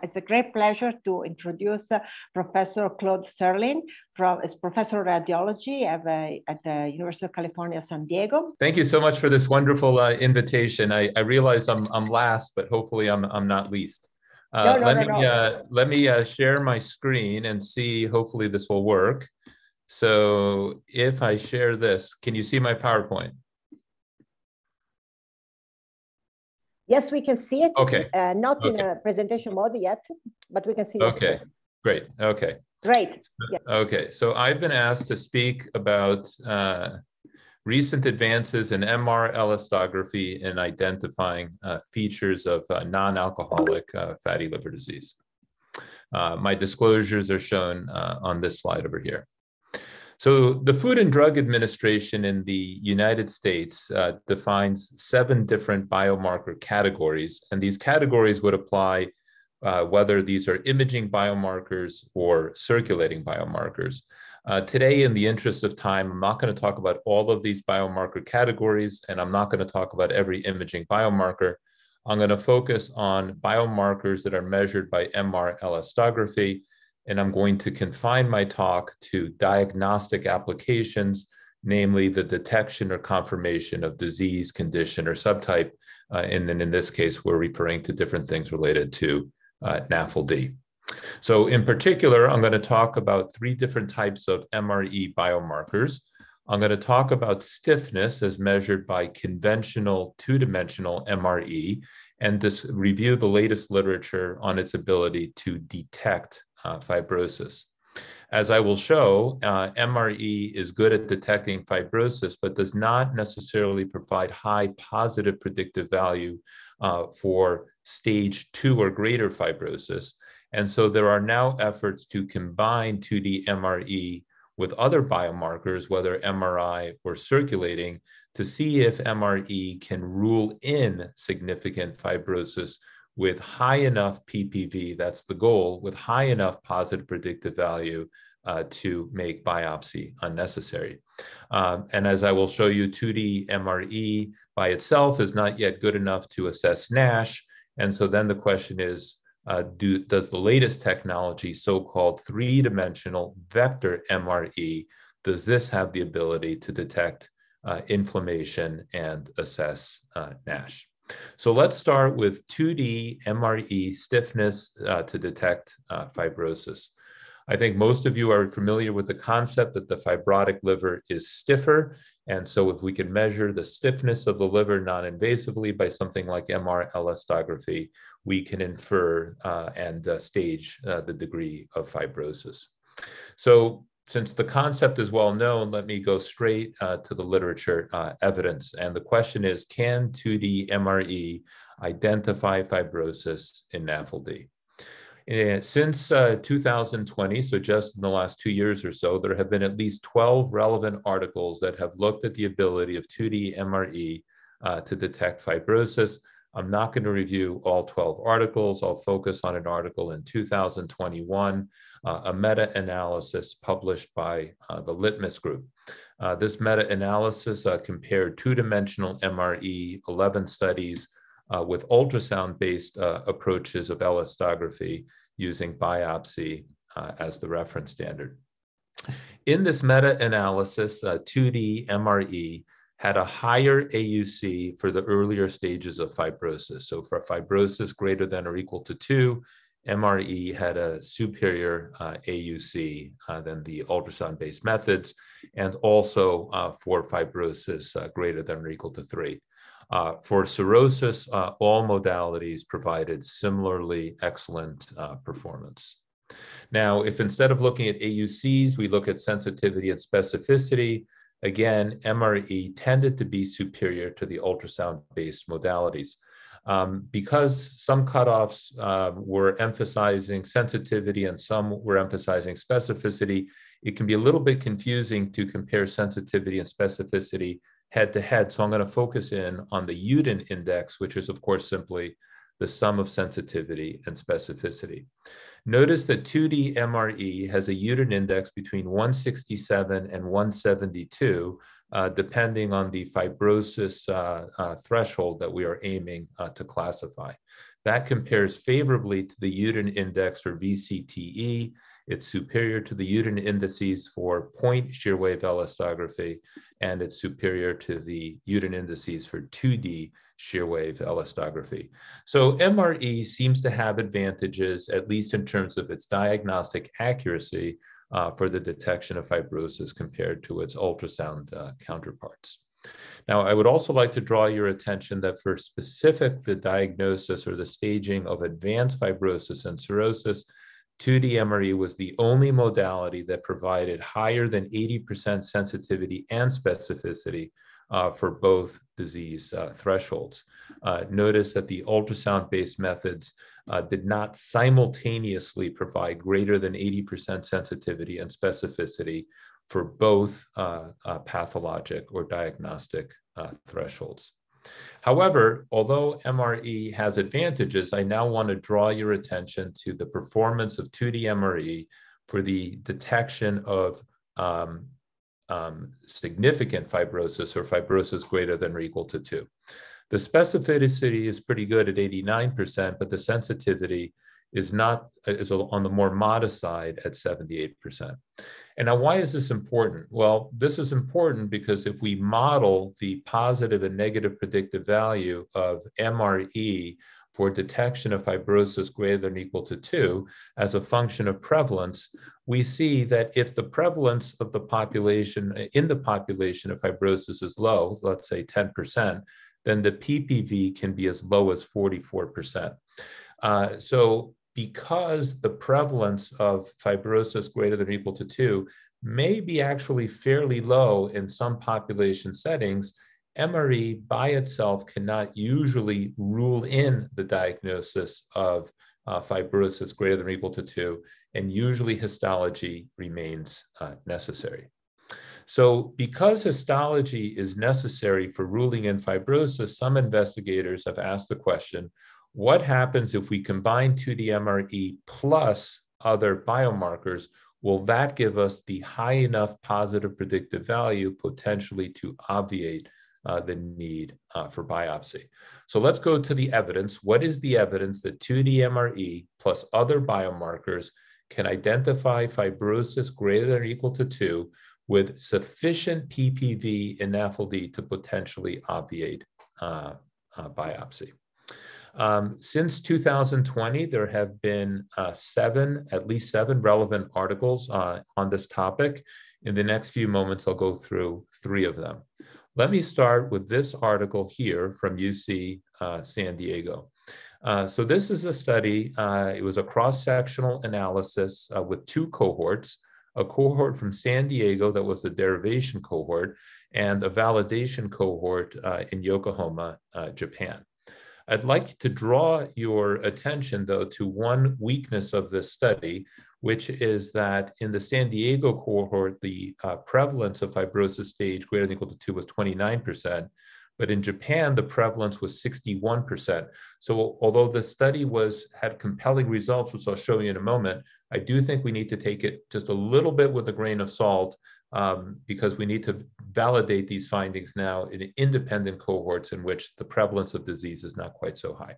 It's a great pleasure to introduce Professor Claude Sirlin, Professor of Radiology at the University of California, San Diego. Thank you so much for this wonderful invitation. I realize I'm last, but hopefully I'm not least. Let me share my screen and see, hopefully this will work. So if I share this, can you see my PowerPoint? Yes, we can see it. Okay. Not in a presentation mode yet, but we can see it. Okay, great. Okay. Great. Yeah. Okay, so I've been asked to speak about recent advances in MR elastography in identifying features of non-alcoholic fatty liver disease. My disclosures are shown on this slide over here. So the Food and Drug Administration in the United States defines 7 different biomarker categories, and these categories would apply whether these are imaging biomarkers or circulating biomarkers. Today, in the interest of time, I'm not going to talk about all of these biomarker categories, and I'm not going to talk about every imaging biomarker. I'm going to focus on biomarkers that are measured by MR elastography, and I'm going to confine my talk to diagnostic applications, namely the detection or confirmation of disease, condition, or subtype. And then in this case, we're referring to different things related to NAFLD. So in particular, I'm going to talk about 3 different types of MRE biomarkers. I'm going to talk about stiffness as measured by conventional 2-dimensional MRE, and just review the latest literature on its ability to detect fibrosis. As I will show, MRE is good at detecting fibrosis, but does not necessarily provide high positive predictive value for stage 2 or greater fibrosis. And so there are now efforts to combine 2D MRE with other biomarkers, whether MRI or circulating, to see if MRE can rule in significant fibrosis with high enough PPV, that's the goal, with high enough positive predictive value to make biopsy unnecessary. And as I will show you, 2D MRE by itself is not yet good enough to assess NASH. And so then the question is, does the latest technology, so-called 3-dimensional vector MRE, does this have the ability to detect inflammation and assess NASH? So let's start with 2D MRE stiffness to detect fibrosis. I think most of you are familiar with the concept that the fibrotic liver is stiffer. And so if we can measure the stiffness of the liver non-invasively by something like MR elastography, we can infer and stage the degree of fibrosis. So since the concept is well known, let me go straight to the literature evidence. And the question is, can 2D MRE identify fibrosis in NAFLD? Since 2020, so just in the last 2 years or so, there have been at least 12 relevant articles that have looked at the ability of 2D MRE to detect fibrosis. I'm not going to review all 12 articles. I'll focus on an article in 2021, a meta-analysis published by the Litmus Group. This meta-analysis compared 2-dimensional MRE, 11 studies, with ultrasound-based approaches of elastography using biopsy as the reference standard. In this meta-analysis, 2D MRE had a higher AUC for the earlier stages of fibrosis. So for fibrosis greater than or equal to 2, MRE had a superior AUC than the ultrasound-based methods, and also for fibrosis greater than or equal to 3. For cirrhosis, all modalities provided similarly excellent performance. Now, if instead of looking at AUCs, we look at sensitivity and specificity, again, MRE tended to be superior to the ultrasound-based modalities. Because some cutoffs were emphasizing sensitivity and some were emphasizing specificity, it can be a little bit confusing to compare sensitivity and specificity head-to-head. So I'm going to focus in on the Uden index, which is, of course, simply the sum of sensitivity and specificity. Notice that 2D MRE has a Uden index between 167 and 172, depending on the fibrosis threshold that we are aiming to classify. That compares favorably to the Uden index for VCTE. It's superior to the Uden indices for point shear wave elastography, and it's superior to the Uden indices for 2D shear wave elastography. So MRE seems to have advantages, at least in terms of its diagnostic accuracy for the detection of fibrosis compared to its ultrasound counterparts. Now, I would also like to draw your attention that for the diagnosis or the staging of advanced fibrosis and cirrhosis, 2D MRE was the only modality that provided higher than 80% sensitivity and specificity for both disease thresholds. Notice that the ultrasound-based methods did not simultaneously provide greater than 80% sensitivity and specificity for both pathologic or diagnostic thresholds. However, although MRE has advantages, I now want to draw your attention to the performance of 2D MRE for the detection of significant fibrosis or fibrosis greater than or equal to 2. The specificity is pretty good at 89%, but the sensitivity is on the more modest side at 78%. And now, why is this important? Well, this is important because if we model the positive and negative predictive value of MRE for detection of fibrosis greater than or equal to 2 as a function of prevalence, we see that if the prevalence of the population, in the population of fibrosis is low, let's say 10%, then the PPV can be as low as 44%. So because the prevalence of fibrosis greater than or equal to 2 may be actually fairly low in some population settings, MRE by itself cannot usually rule in the diagnosis of fibrosis greater than or equal to 2, and usually histology remains necessary. So because histology is necessary for ruling in fibrosis, some investigators have asked the question, what happens if we combine 2D MRE plus other biomarkers? Will that give us the high enough positive predictive value potentially to obviate the need for biopsy? So let's go to the evidence. What is the evidence that 2D MRE plus other biomarkers can identify fibrosis greater than or equal to 2 with sufficient PPV in NAFLD to potentially obviate biopsy? Since 2020, there have been at least seven relevant articles on this topic. In the next few moments, I'll go through 3 of them. Let me start with this article here from UC San Diego. So this is a study. It was a cross-sectional analysis with 2 cohorts, a cohort from San Diego that was the derivation cohort, and a validation cohort in Yokohama, Japan. I'd like to draw your attention, though, to one weakness of this study, which is that in the San Diego cohort, the prevalence of fibrosis stage greater than or equal to 2 was 29%, but in Japan, the prevalence was 61%. So although the study had compelling results, which I'll show you in a moment, I do think we need to take it just a little bit with a grain of salt because we need to validate these findings now in independent cohorts in which the prevalence of disease is not quite so high.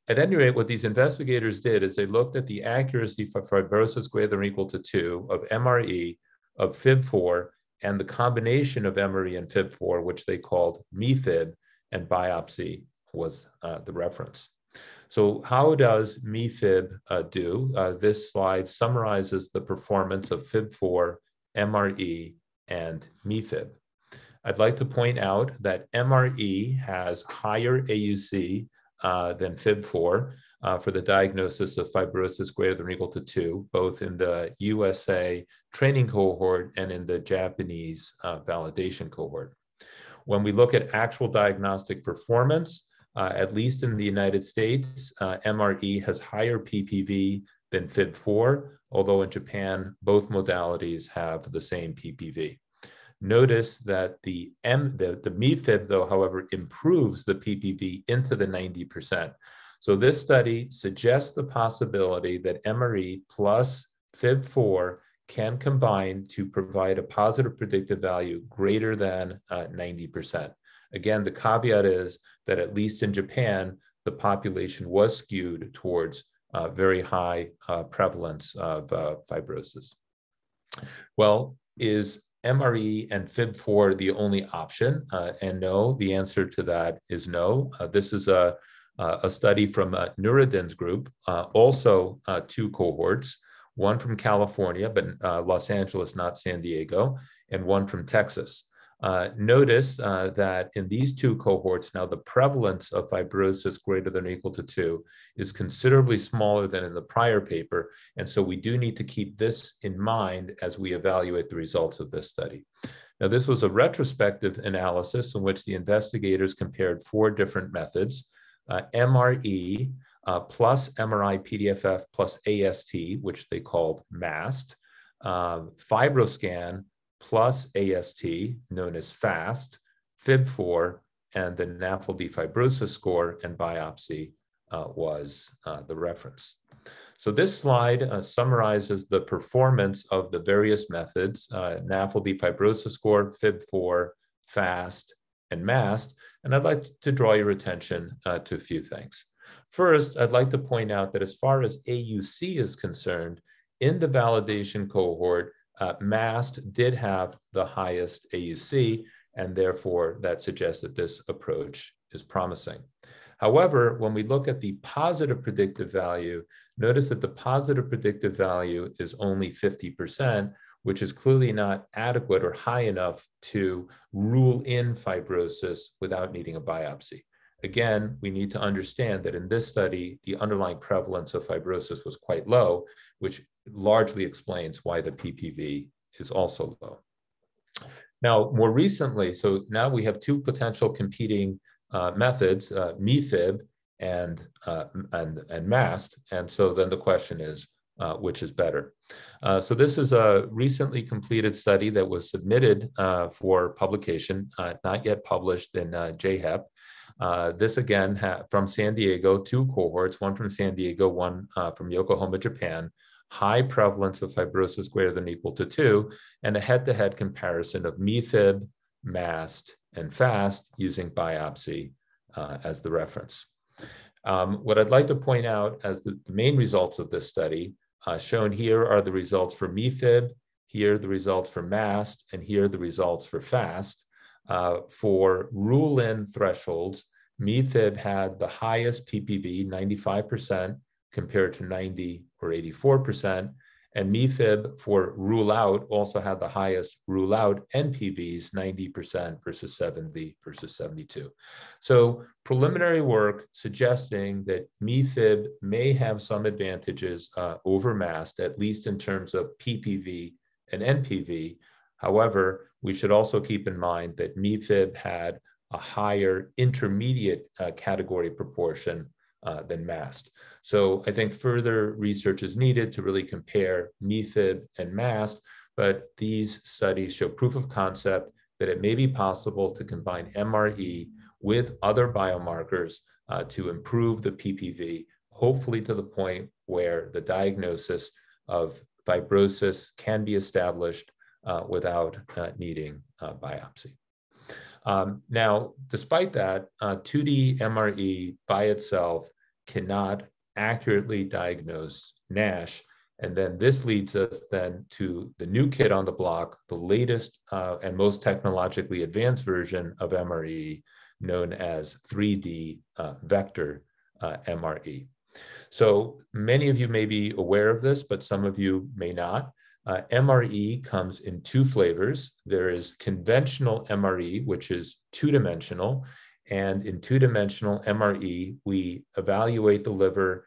At any rate, what these investigators did is they looked at the accuracy for fibrosis greater than or equal to 2 of MRE, of FIB4, and the combination of MRE and FIB4, which they called MeFib, and biopsy was the reference. So how does MeFib do? This slide summarizes the performance of FIB4, MRE, and MeFib. I'd like to point out that MRE has higher AUC than FIB4 for the diagnosis of fibrosis greater than or equal to 2, both in the USA training cohort and in the Japanese validation cohort. When we look at actual diagnostic performance, at least in the United States, MRE has higher PPV than FIB4, although in Japan, both modalities have the same PPV. Notice that the MeFib, though, however, improves the PPV into the 90%. So this study suggests the possibility that MRE plus FIB4 can combine to provide a positive predictive value greater than 90%. Again, the caveat is that at least in Japan, the population was skewed towards very high prevalence of fibrosis. Well, is MRE and FIB4 the only option? And no, the answer to that is no. This is a study from Nuruddin's group, also 2 cohorts, one from California, but Los Angeles, not San Diego, and one from Texas. Notice that in these 2 cohorts, now the prevalence of fibrosis greater than or equal to 2 is considerably smaller than in the prior paper. And so we do need to keep this in mind as we evaluate the results of this study. Now, this was a retrospective analysis in which the investigators compared 4 different methods, MRE plus MRI-PDFF plus AST, which they called MAST, FibroScan plus AST, known as FAST, FIB4, and the NAFLD fibrosis score and biopsy was the reference. So this slide summarizes the performance of the various methods, NAFLD fibrosis score, FIB4, FAST, and MAST, and I'd like to draw your attention to a few things. First, I'd like to point out that as far as AUC is concerned, in the validation cohort, MAST did have the highest AUC, and therefore that suggests that this approach is promising. However, when we look at the positive predictive value, notice that the positive predictive value is only 50%, which is clearly not adequate or high enough to rule in fibrosis without needing a biopsy. Again, we need to understand that in this study, the underlying prevalence of fibrosis was quite low, which largely explains why the PPV is also low. Now, more recently, so now we have 2 potential competing methods, MeFib and MAST, and so then the question is, which is better? So this is a recently completed study that was submitted for publication, not yet published in JHEP. This again from San Diego, 2 cohorts, one from San Diego, one from Yokohama, Japan, high prevalence of fibrosis greater than or equal to 2, and a head-to-head comparison of MeFib, MAST, and FAST using biopsy as the reference. What I'd like to point out as the main results of this study, shown here are the results for MeFib, here the results for MAST, and here the results for FAST. For rule-in thresholds, MeFib had the highest PPV, 95%, compared to 90 or 84%, and MeFib for rule-out also had the highest rule-out NPVs, 90% versus 70 versus 72. So preliminary work suggesting that MeFib may have some advantages over MAST, at least in terms of PPV and NPV. However, we should also keep in mind that MeFib had a higher intermediate category proportion than MAST. So I think further research is needed to really compare MeFib and MAST, but these studies show proof of concept that it may be possible to combine MRE with other biomarkers to improve the PPV, hopefully to the point where the diagnosis of fibrosis can be established without needing biopsy. Now, despite that, 2D MRE by itself cannot accurately diagnose NASH. And then this leads us then to the new kid on the block, the latest and most technologically advanced version of MRE, known as 3D vector MRE. So many of you may be aware of this, but some of you may not. MRE comes in 2 flavors. There is conventional MRE, which is 2-dimensional. And in 2-dimensional MRE, we evaluate the liver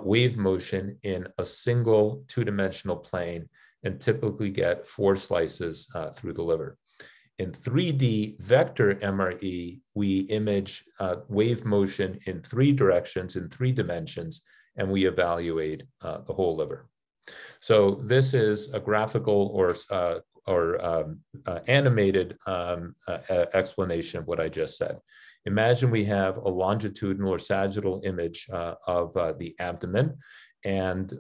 wave motion in a single 2-dimensional plane and typically get 4 slices through the liver. In 3D vector MRE, we image wave motion in 3 directions, in 3 dimensions, and we evaluate the whole liver. So this is a graphical or animated explanation of what I just said. Imagine we have a longitudinal or sagittal image of the abdomen, and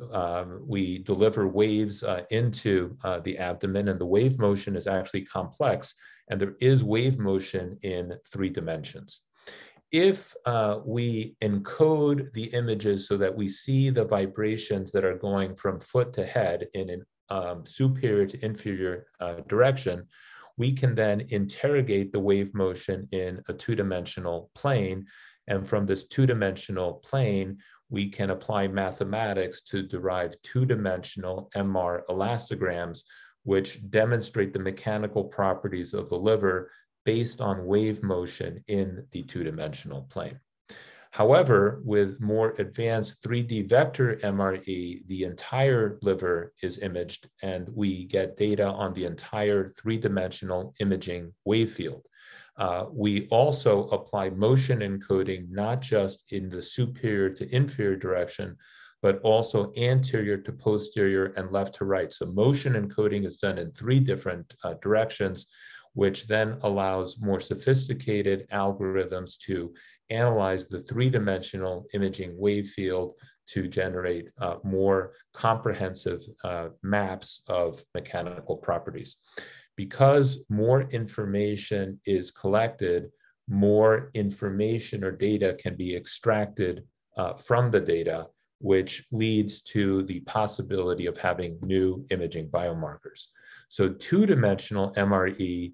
we deliver waves into the abdomen, and the wave motion is actually complex, and there is wave motion in 3 dimensions. if we encode the images so that we see the vibrations that are going from foot to head in an superior to inferior direction, we can then interrogate the wave motion in a two-dimensional plane. And from this two-dimensional plane, we can apply mathematics to derive two-dimensional MR elastograms, which demonstrate the mechanical properties of the liver based on wave motion in the two-dimensional plane. However, with more advanced 3D vector MRE, the entire liver is imaged, and we get data on the entire three-dimensional imaging wave field. We also apply motion encoding, not just in the superior to inferior direction, but also anterior to posterior and left to right. So motion encoding is done in three different directions, which then allows more sophisticated algorithms to analyze the three-dimensional imaging wave field to generate more comprehensive maps of mechanical properties. Because more information is collected, more information or data can be extracted from the data, which leads to the possibility of having new imaging biomarkers. So two-dimensional MRE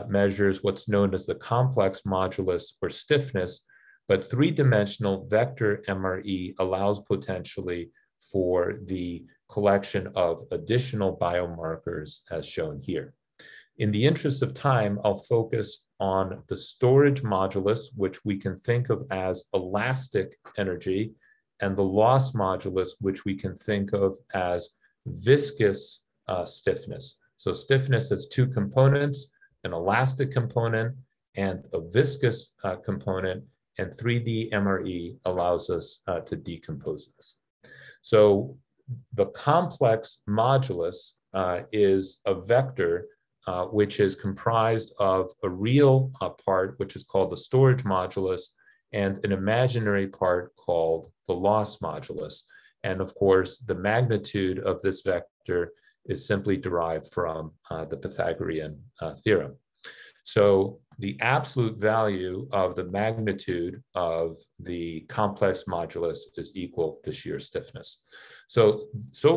measures what's known as the complex modulus or stiffness, but three-dimensional vector MRE allows potentially for the collection of additional biomarkers as shown here. In the interest of time, I'll focus on the storage modulus, which we can think of as elastic energy, and the loss modulus, which we can think of as viscous stiffness. So stiffness has two components, an elastic component and a viscous component, and 3D MRE allows us to decompose this. So the complex modulus is a vector which is comprised of a real part, which is called the storage modulus, and an imaginary part called the loss modulus. And of course, the magnitude of this vector is simply derived from the Pythagorean theorem. So the absolute value of the magnitude of the complex modulus is equal to shear stiffness. So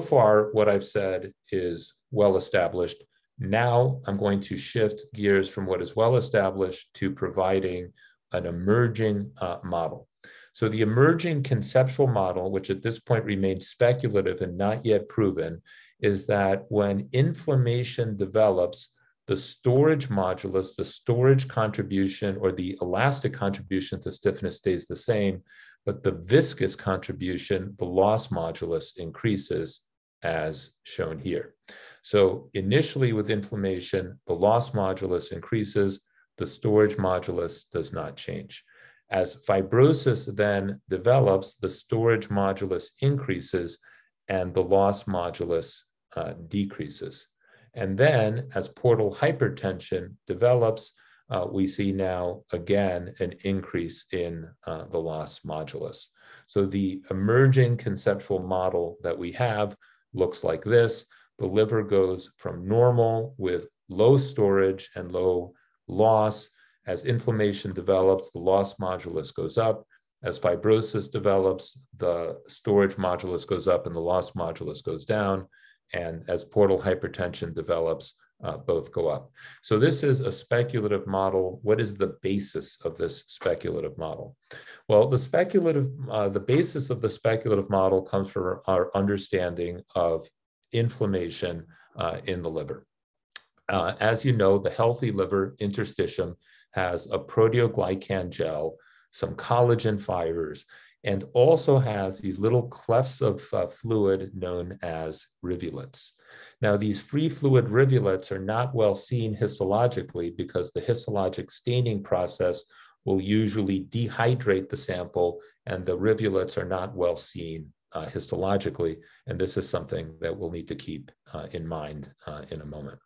far, what I've said is well established. Now I'm going to shift gears from what is well established to providing an emerging model. So the emerging conceptual model, which at this point remains speculative and not yet proven, is that when inflammation develops, the storage modulus, the storage contribution or the elastic contribution to stiffness stays the same, but the viscous contribution, the loss modulus, increases as shown here. So initially with inflammation, the loss modulus increases, the storage modulus does not change. As fibrosis then develops, the storage modulus increases and the loss modulus decreases. And then as portal hypertension develops, we see now again an increase in the loss modulus. So the emerging conceptual model that we have looks like this. The liver goes from normal with low storage and low loss. As inflammation develops, the loss modulus goes up. As fibrosis develops, the storage modulus goes up and the loss modulus goes down. And as portal hypertension develops, both go up. So this is a speculative model. What is the basis of this speculative model? Well, the basis of the speculative model comes from our understanding of inflammation in the liver. As you know, the healthy liver interstitium has a proteoglycan gel, some collagen fibers, and also has these little clefts of fluid known as rivulets. Now, these free fluid rivulets are not well seen histologically because the histologic staining process will usually dehydrate the sample, and the rivulets are not well seen histologically. And this is something that we'll need to keep in mind in a moment.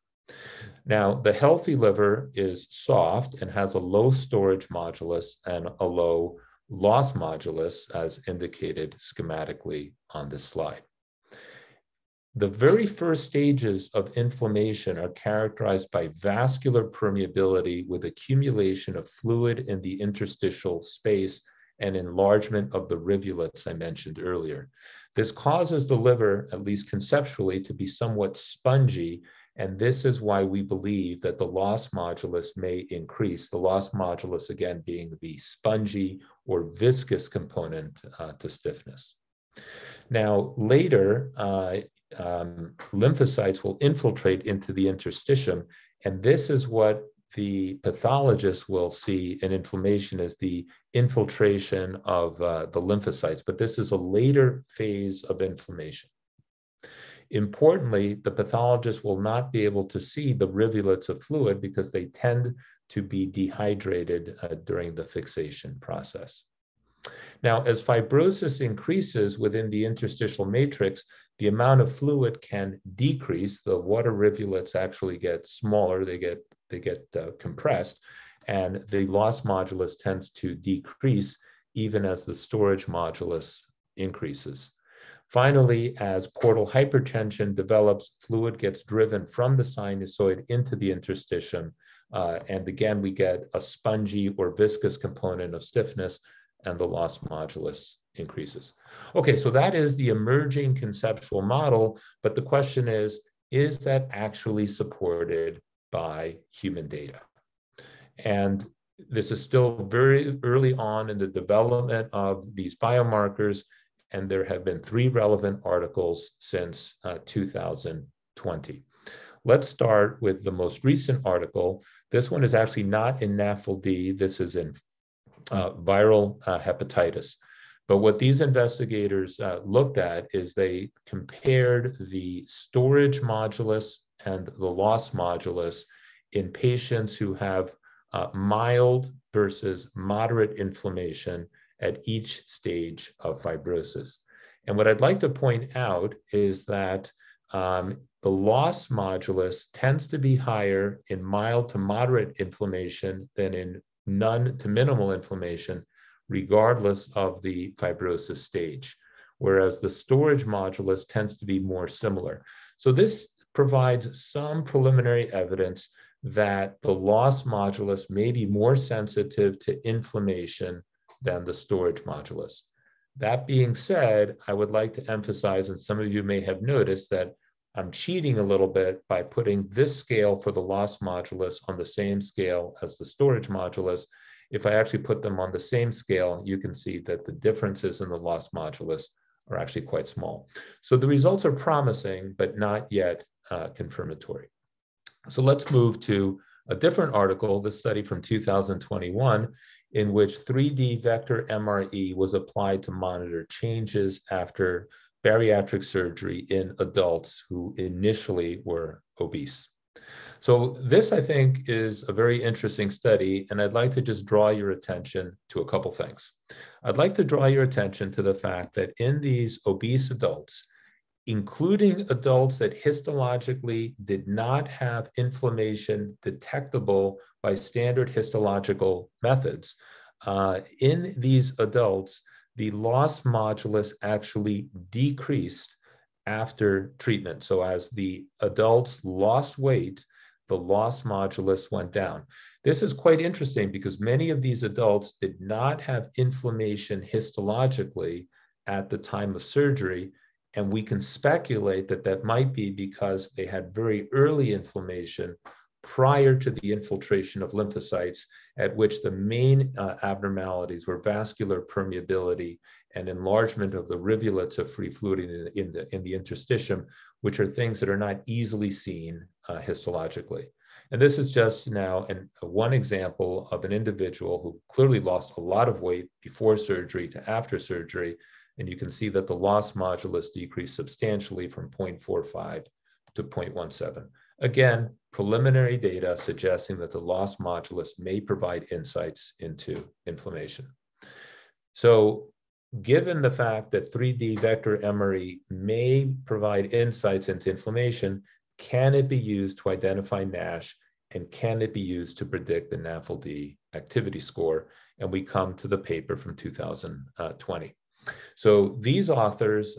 Now, the healthy liver is soft and has a low storage modulus and a low loss modulus as indicated schematically on this slide. The very first stages of inflammation are characterized by vascular permeability with accumulation of fluid in the interstitial space and enlargement of the rivulets I mentioned earlier. This causes the liver, at least conceptually, to be somewhat spongy, and this is why we believe that the loss modulus may increase, the loss modulus again being the spongy or viscous component to stiffness. Now, later, lymphocytes will infiltrate into the interstitium, and this is what the pathologist will see in inflammation as the infiltration of the lymphocytes, but this is a later phase of inflammation. Importantly, the pathologist will not be able to see the rivulets of fluid because they tend to be dehydrated during the fixation process. Now, as fibrosis increases within the interstitial matrix, the amount of fluid can decrease. The water rivulets actually get smaller, they get compressed, and the loss modulus tends to decrease even as the storage modulus increases. Finally, as portal hypertension develops, fluid gets driven from the sinusoid into the interstitium, and again, we get a spongy or viscous component of stiffness, and the loss modulus increases. Okay, so that is the emerging conceptual model, but the question is that actually supported by human data? And this is still very early on in the development of these biomarkers, and there have been 3 relevant articles since 2020. Let's start with the most recent article. This one is actually not in NAFLD, this is in viral hepatitis. But what these investigators looked at is they compared the storage modulus and the loss modulus in patients who have mild versus moderate inflammation at each stage of fibrosis. And what I'd like to point out is that the loss modulus tends to be higher in mild to moderate inflammation than in none to minimal inflammation, regardless of the fibrosis stage, whereas the storage modulus tends to be more similar. So this provides some preliminary evidence that the loss modulus may be more sensitive to inflammation than the storage modulus. That being said, I would like to emphasize, and some of you may have noticed, that I'm cheating a little bit by putting this scale for the loss modulus on the same scale as the storage modulus. If I actually put them on the same scale, you can see that the differences in the loss modulus are actually quite small. So the results are promising, but not yet confirmatory. So let's move to a different article, this study from 2021, in which 3D vector MRE was applied to monitor changes after bariatric surgery in adults who initially were obese. So this, I think, is a very interesting study, and I'd like to just draw your attention to a couple things. I'd like to draw your attention to the fact that in these obese adults, including adults that histologically did not have inflammation detectable by standard histological methods, in these adults, the loss modulus actually decreased after treatment. So as the adults lost weight, the loss modulus went down. This is quite interesting because many of these adults did not have inflammation histologically at the time of surgery, and we can speculate that that might be because they had very early inflammation prior to the infiltration of lymphocytes, at which the main abnormalities were vascular permeability and enlargement of the rivulets of free fluid in the interstitium, which are things that are not easily seen histologically. And this is just now one example of an individual who clearly lost a lot of weight before surgery to after surgery. And you can see that the loss modulus decreased substantially from 0.45 to 0.17. Again, preliminary data suggesting that the loss modulus may provide insights into inflammation. So given the fact that 3D vector MRE may provide insights into inflammation, can it be used to identify NASH, and can it be used to predict the NAFLD activity score? And we come to the paper from 2020. So these authors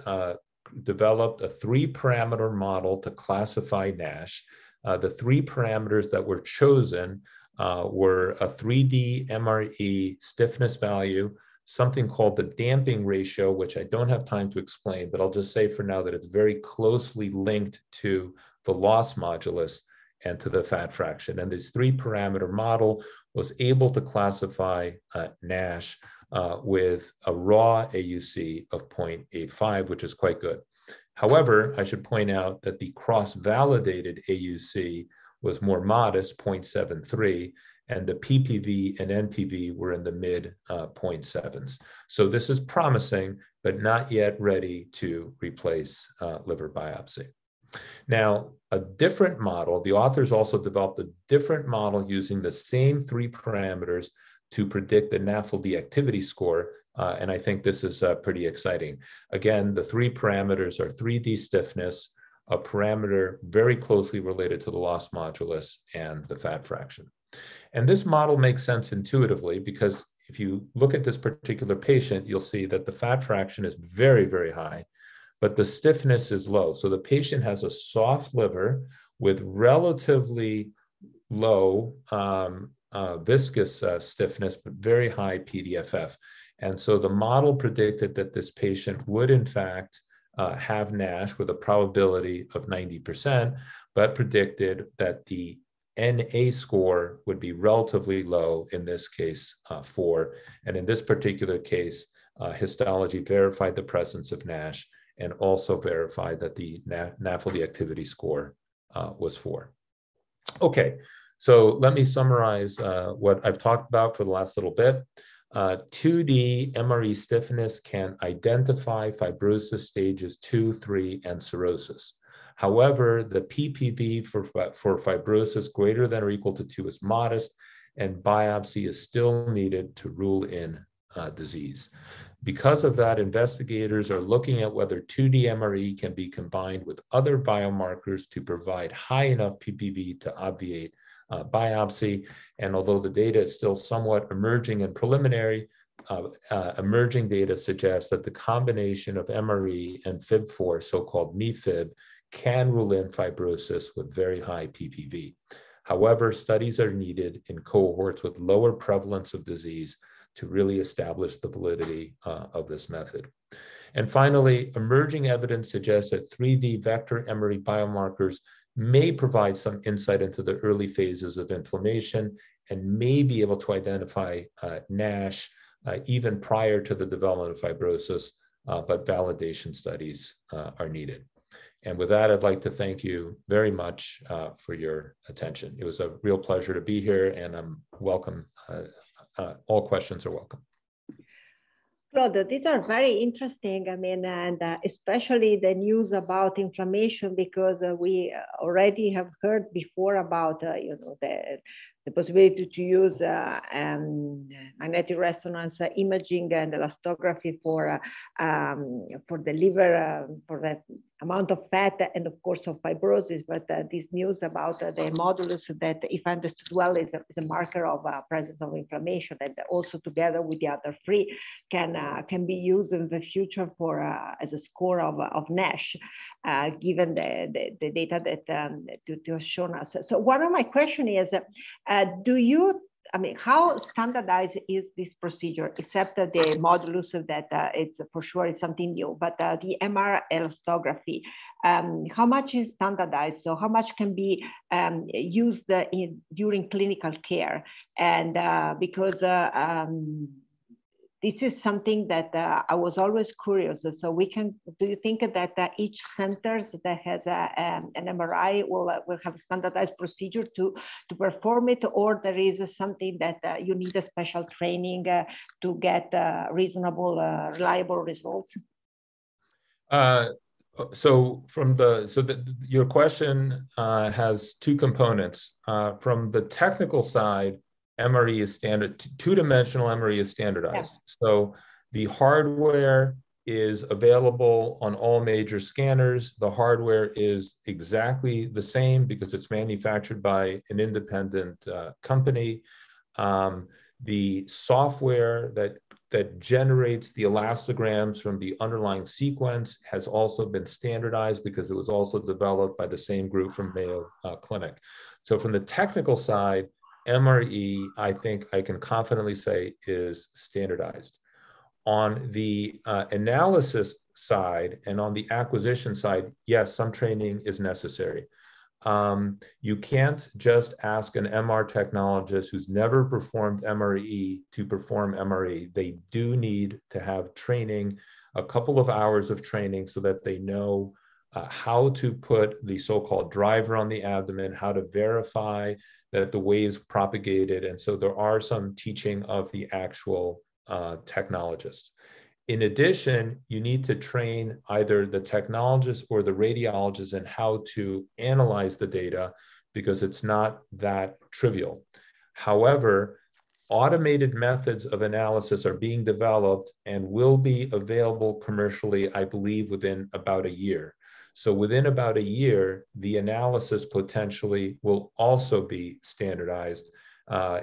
developed a 3-parameter model to classify NASH. The 3 parameters that were chosen were a 3D MRE stiffness value, something called the damping ratio, which I don't have time to explain, but I'll just say for now that it's very closely linked to the loss modulus and to the fat fraction. And this 3-parameter model was able to classify NASH with a raw AUC of 0.85, which is quite good. However, I should point out that the cross-validated AUC was more modest, 0.73, and the PPV and NPV were in the mid 0.7s. So this is promising, but not yet ready to replace liver biopsy. Now, a different model, the authors also developed a different model using the same 3 parameters to predict the NAFLD activity score. And I think this is pretty exciting. Again, the 3 parameters are 3D stiffness, a parameter very closely related to the loss modulus, and the fat fraction. And this model makes sense intuitively because if you look at this particular patient, you'll see that the fat fraction is very, very high, but the stiffness is low. So the patient has a soft liver with relatively low viscous stiffness, but very high PDFF. And so the model predicted that this patient would, in fact, have NASH with a probability of 90%, but predicted that the NA score would be relatively low, in this case, 4. And in this particular case, histology verified the presence of NASH and also verified that the NAFLD activity score was 4. Okay, so let me summarize what I've talked about for the last little bit. 2D MRE stiffness can identify fibrosis stages 2, 3, and cirrhosis. However, the PPV for fibrosis greater than or equal to 2 is modest, and biopsy is still needed to rule in disease. Because of that, investigators are looking at whether 2D MRE can be combined with other biomarkers to provide high enough PPV to obviate biopsy. And although the data is still somewhat emerging and preliminary, emerging data suggests that the combination of MRE and FIB4, so-called MeFib, can rule in fibrosis with very high PPV. However, studies are needed in cohorts with lower prevalence of disease to really establish the validity of this method. And finally, emerging evidence suggests that 3D vector MRE biomarkers may provide some insight into the early phases of inflammation and may be able to identify NASH even prior to the development of fibrosis, but validation studies are needed. And with that, I'd like to thank you very much for your attention. It was a real pleasure to be here, and I'm welcome. All questions are welcome. Claude, these are very interesting. I mean, and especially the news about inflammation, because we already have heard before about you know, the possibility to use magnetic resonance imaging and elastography for the liver, for that amount of fat, and of course of fibrosis. But this news about the modulus, that if understood well, is a marker of presence of inflammation, and also together with the other 3 can be used in the future for as a score of NASH, given the data that you have shown us. So one of my questions is, how standardized is this procedure, except the modulus that it's for sure it's something new, but the MR elastography, how much is standardized? So how much can be used during clinical care? And because this is something that I was always curious. So do you think that each center that has an MRI will have a standardized procedure to perform it, or there is something that you need a special training to get reasonable, reliable results? Your question has 2 components. From the technical side, MRE is standard, 2-dimensional MRE is standardized. Yeah. So the hardware is available on all major scanners. The hardware is exactly the same because it's manufactured by an independent company. The software that that generates the elastograms from the underlying sequence has also been standardized because it was also developed by the same group from Mayo Clinic. So from the technical side, MRE, I think I can confidently say, is standardized. On the analysis side and on the acquisition side, yes, some training is necessary. You can't just ask an MR technologist who's never performed MRE to perform MRE. They do need to have training, a couple of hours of training, so that they know how to put the so-called driver on the abdomen, how to verify that the waves propagated. And so there are some teaching of the actual technologist. In addition, you need to train either the technologist or the radiologist in how to analyze the data, because it's not that trivial. However, automated methods of analysis are being developed and will be available commercially, I believe, within about a year. So within about a year, the analysis potentially will also be standardized.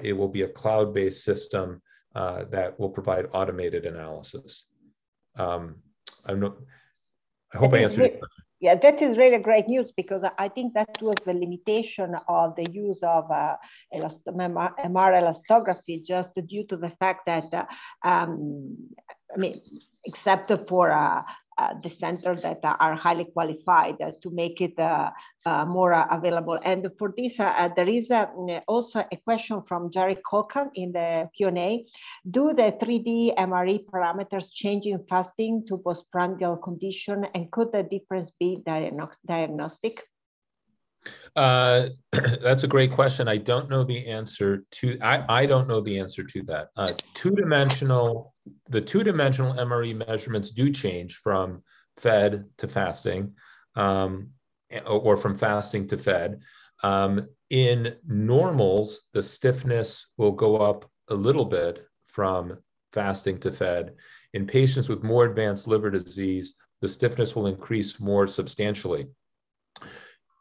It will be a cloud-based system that will provide automated analysis. I hope I answered your question. Yeah, that is really great news, because I think that was the limitation of the use of MR elastography, just due to the fact that, I mean, except for the centers that are highly qualified to make it more available. And for this, there is also a question from Jerry Cocan in the Q&A. Do the 3D MRE parameters change in fasting to postprandial condition, and could the difference be diagnostic? That's a great question. I don't know the answer to. I don't know the answer to that. The two-dimensional MRE measurements do change from fed to fasting, or from fasting to fed. In normals, the stiffness will go up a little bit from fasting to fed. In patients with more advanced liver disease, the stiffness will increase more substantially.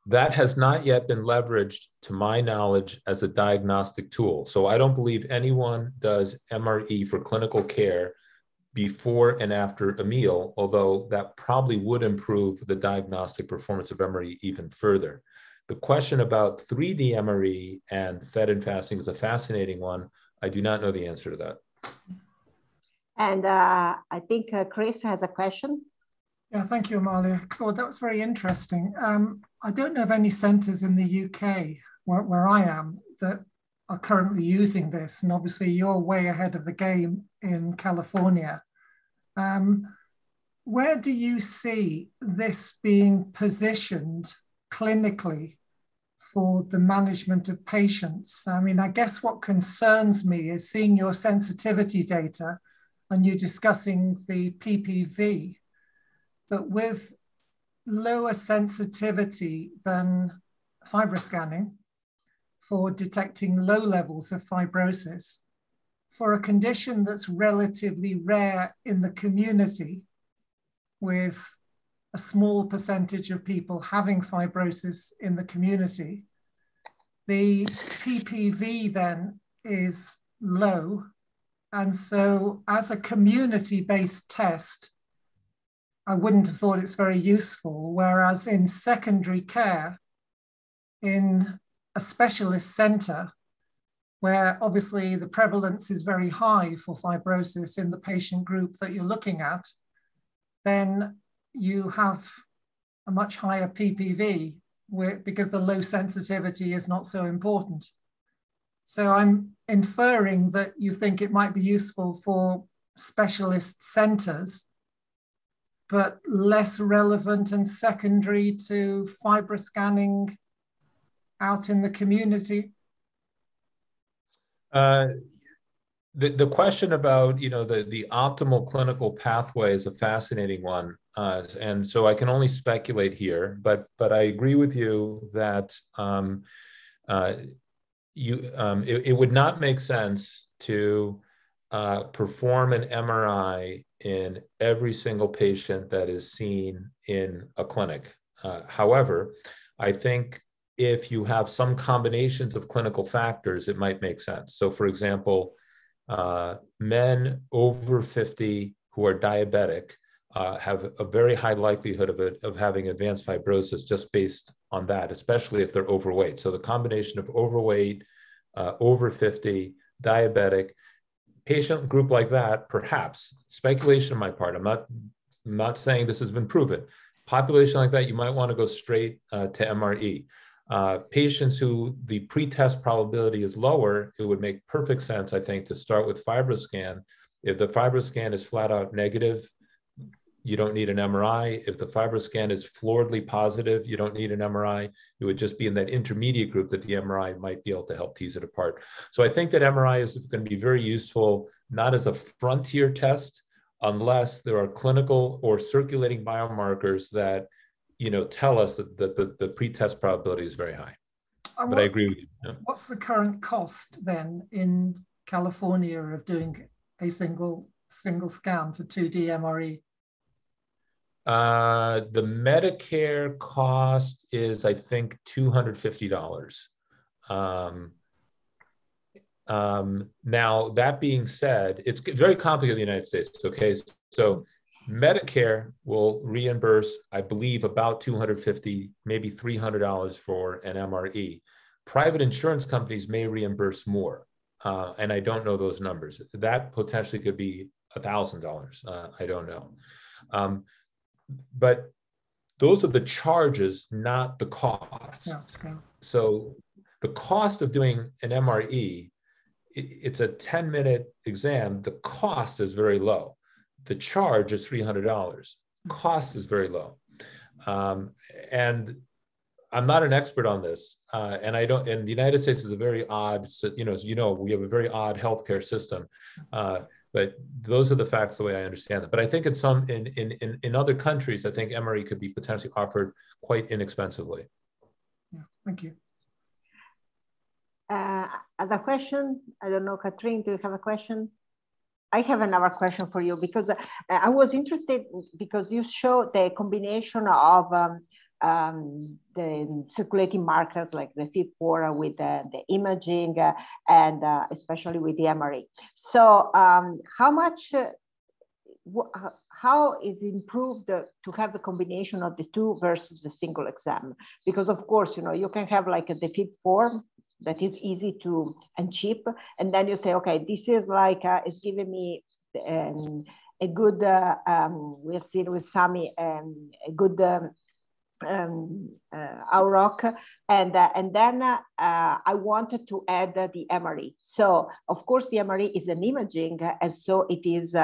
That has not yet been leveraged, to my knowledge, as a diagnostic tool. So I don't believe anyone does MRE for clinical care before and after a meal, although that probably would improve the diagnostic performance of MRE even further. The question about 3D MRE and fed and fasting is a fascinating one. I do not know the answer to that. And I think Chris has a question. Yeah, thank you, Amalia. Claude, that was very interesting. I don't know of any centres in the UK where I am that are currently using this, and obviously you're way ahead of the game in California. Where do you see this being positioned clinically for the management of patients? I mean, I guess what concerns me is seeing your sensitivity data and you discussing the PPV, but with lower sensitivity than fibroscanning for detecting low levels of fibrosis, for a condition that's relatively rare in the community, with a small percentage of people having fibrosis in the community, the PPV then is low. And so as a community-based test, I wouldn't have thought it's very useful, whereas in secondary care, in a specialist centre, where obviously the prevalence is very high for fibrosis in the patient group that you're looking at, then you have a much higher PPV because the low sensitivity is not so important. So I'm inferring that you think it might be useful for specialist centres, but less relevant and secondary to fibroscanning out in the community? The question about, the optimal clinical pathway is a fascinating one. And so I can only speculate here, but I agree with you that it would not make sense to perform an MRI in every single patient that is seen in a clinic. However, I think if you have some combinations of clinical factors, it might make sense. So for example, Men over 50 who are diabetic have a very high likelihood of having advanced fibrosis just based on that, especially if they're overweight. So the combination of overweight, over 50, diabetic, patient group like that, perhaps, speculation on my part, I'm not saying this has been proven. Population like that, you might want to go straight to MRE. Patients who the pretest probability is lower, it would make perfect sense, I think, to start with FibroScan. If the FibroScan is flat out negative, you don't need an MRI. If the FibroScan is floridly positive, you don't need an MRI. It would just be in that intermediate group that the MRI might be able to help tease it apart. So I think that MRI is going to be very useful, not as a frontier test, unless there are clinical or circulating biomarkers that, tell us that the pretest probability is very high. But I agree with you. Yeah. What's the current cost then in California of doing a single scan for 2D MRE? The Medicare cost is, I think, $250. Now, that being said, it's very complicated in the United States, okay? So Medicare will reimburse, I believe, about $250, maybe $300 for an MRE. Private insurance companies may reimburse more, and I don't know those numbers. That potentially could be $1,000, I don't know. But those are the charges, not the costs. Yeah. So the cost of doing an MRE, it's a 10-minute exam. The cost is very low. The charge is $300. Cost is very low. And I'm not an expert on this. And the United States is a very odd, we have a very odd healthcare system. But those are the facts the way I understand it. But I think in other countries, I think MRE could be potentially offered quite inexpensively. Yeah, thank you. Other question? I don't know, Catherine, do you have a question? I have another question for you because I was interested because you showed the combination of the circulating markers like the FIB4 with the imaging and especially with the MRE. So how is it improved to have the combination of the two versus the single exam? Because of course, you can have like the FIB4 that is easy to and cheap, and then you say, okay, this is like it's giving me a good. We have seen with Sami a good AUROC, and then I wanted to add the MRE. So of course the MRE is an imaging, and so it is.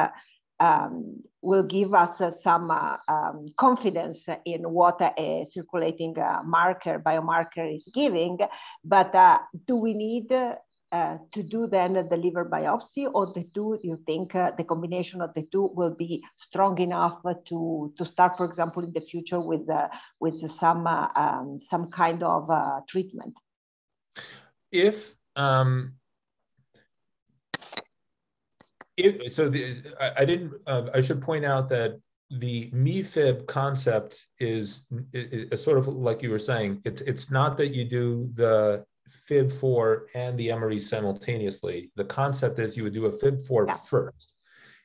Will give us some confidence in what a circulating biomarker is giving. But do we need to do then the liver biopsy, or you think the combination of the two will be strong enough to start, for example, in the future with some kind of treatment? I should point out that the MeFib concept is sort of like you were saying. It's not that you do the FIB4 and the MRE simultaneously. The concept is you would do a FIB4 first.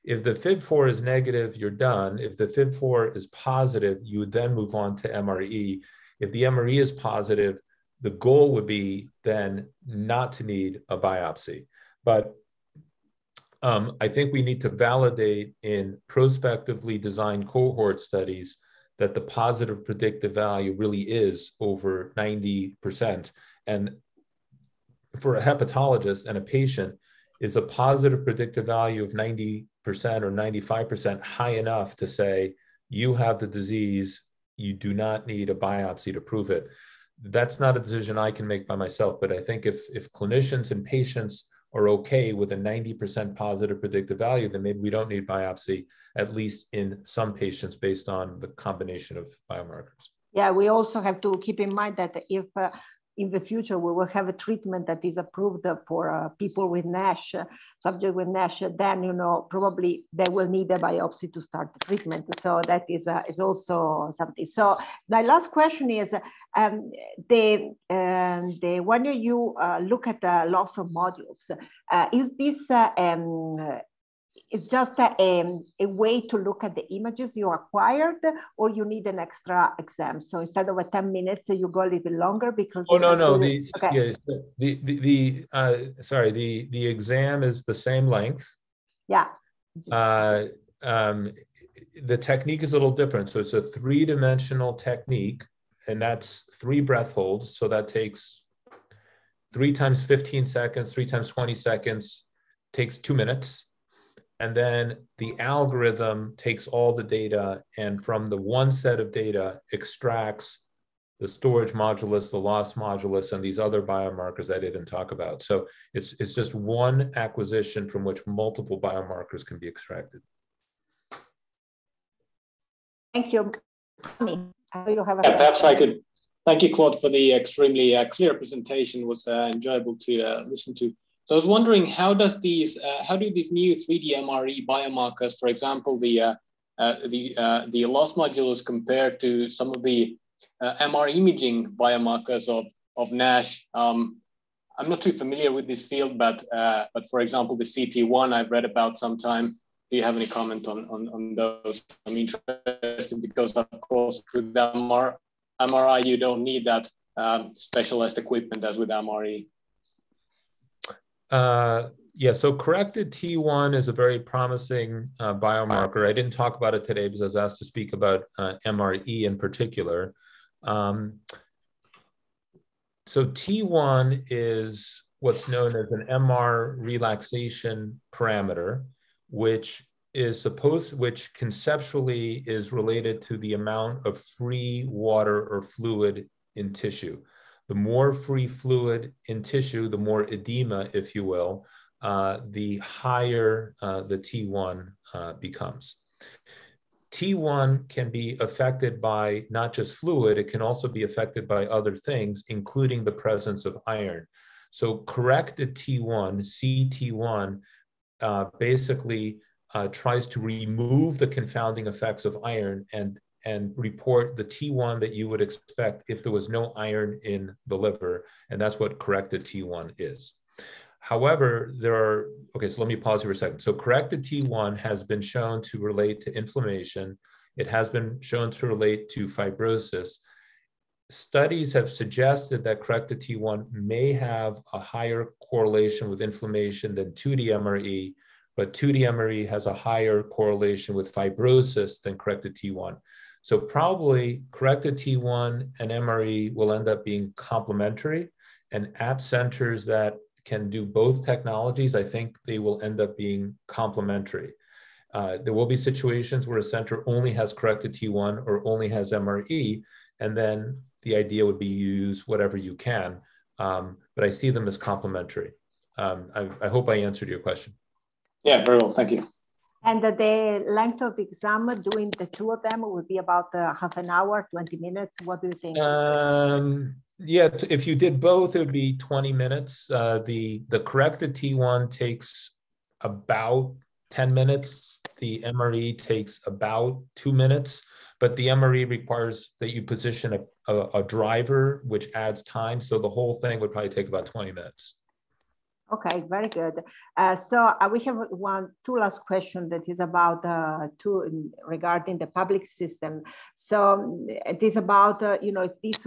If the FIB4 is negative, you're done. If the FIB4 is positive, you would then move on to MRE. If the MRE is positive, the goal would be then not to need a biopsy. But I think we need to validate in prospectively designed cohort studies that the positive predictive value really is over 90%. And for a hepatologist and a patient, is a positive predictive value of 90% or 95% high enough to say, you have the disease, you do not need a biopsy to prove it? That's not a decision I can make by myself, but I think if clinicians and patients are okay with a 90% positive predictive value, then maybe we don't need biopsy, at least in some patients based on the combination of biomarkers. Yeah, we also have to keep in mind that if in the future we will have a treatment that is approved for people with NASH, subject with NASH, then, you know, probably they will need a biopsy to start the treatment. So that is also something. So my last question is, when you look at the loss of modules, is this it's just a way to look at the images you acquired, or you need an extra exam? So instead of 10 minutes, you go a little longer because. Oh, no. Sorry, the exam is the same length. Yeah. The technique is a little different. So it's a 3-dimensional technique, and that's 3 breath holds. So that takes 3 times 15 seconds, 3 times 20 seconds, takes 2 minutes. And then the algorithm takes all the data, and from the one set of data extracts the storage modulus, the loss modulus, and these other biomarkers I didn't talk about. So it's just one acquisition from which multiple biomarkers can be extracted. Thank you. Perhaps I could. Thank you, Claude, for the extremely clear presentation. It was enjoyable to listen to. So I was wondering, how do these new 3D MRE biomarkers, for example, the loss modulus, compare to some of the MR imaging biomarkers of NASH? I'm not too familiar with this field, but for example, the CT1 I've read about sometime. Do you have any comment on those? I'm interested because, of course, with MRI, you don't need that specialized equipment as with MRE. Yeah, so corrected T1 is a very promising biomarker. I didn't talk about it today because I was asked to speak about MRE in particular. So T1 is what's known as an MR relaxation parameter, which conceptually is related to the amount of free water or fluid in tissue. The more free fluid in tissue, the more edema, if you will, the higher the T1 becomes. T1 can be affected by not just fluid, it can also be affected by other things, including the presence of iron. So corrected T1, CT1, basically tries to remove the confounding effects of iron and report the T1 that you would expect if there was no iron in the liver. And that's what corrected T1 is. However, okay, so let me pause here for a second. So corrected T1 has been shown to relate to inflammation. It has been shown to relate to fibrosis. Studies have suggested that corrected T1 may have a higher correlation with inflammation than 2D MRE, but 2D MRE has a higher correlation with fibrosis than corrected T1. So probably corrected T1 and MRE will end up being complementary, and at centers that can do both technologies, I think they will end up being complementary. There will be situations where a center only has corrected T1 or only has MRE, and then the idea would be use whatever you can, but I see them as complementary. I hope I answered your question. Yeah, very well, thank you. And the length of the exam, doing the two of them, would be about half an hour, 20 minutes. What do you think? Yeah, if you did both, it would be 20 minutes. The corrected T1 takes about 10 minutes. The MRE takes about 2 minutes, but the MRE requires that you position a driver, which adds time. So the whole thing would probably take about 20 minutes. Okay, very good. So we have two last questions that is about regarding the public system. So it is about, if this,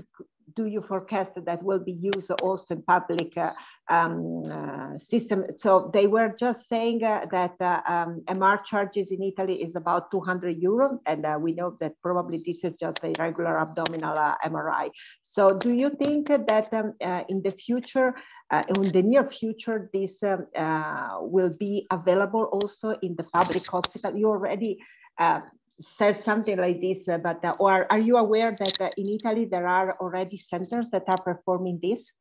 do you forecast that will be used also in public system? So they were just saying that MR charges in Italy is about 200 euro, and we know that probably this is just a regular abdominal MRI. So do you think that in the future, in the near future, this will be available also in the public hospital? You already says something like this, but or are you aware that in Italy there are already centers that are performing this?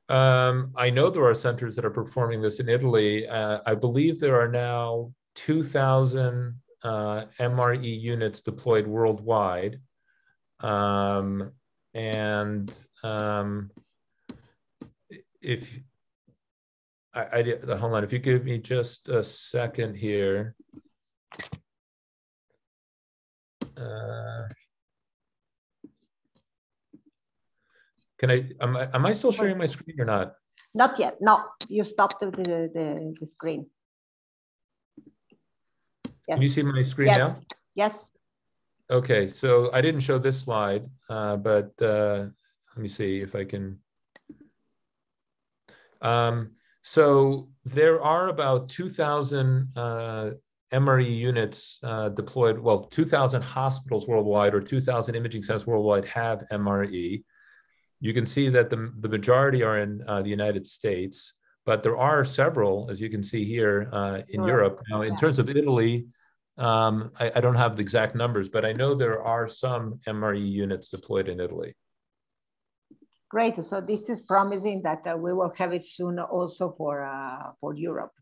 I know there are centers that are performing this in Italy. I believe there are now 2,000 MRE units deployed worldwide. And if hold on, if you give me just a second here. Am I still sharing my screen or not? Not yet. No, you stopped the screen. Yes. Can you see my screen yes. now? Yes. Okay, so I didn't show this slide, but let me see if I can. So there are about 2,000 MRE units deployed, well, 2,000 hospitals worldwide or 2,000 imaging centers worldwide have MRE. You can see that the majority are in the United States, but there are several, as you can see here, in Europe. Now, in terms of Italy, I don't have the exact numbers, but I know there are some MRE units deployed in Italy. Great. So this is promising that we will have it soon also for Europe.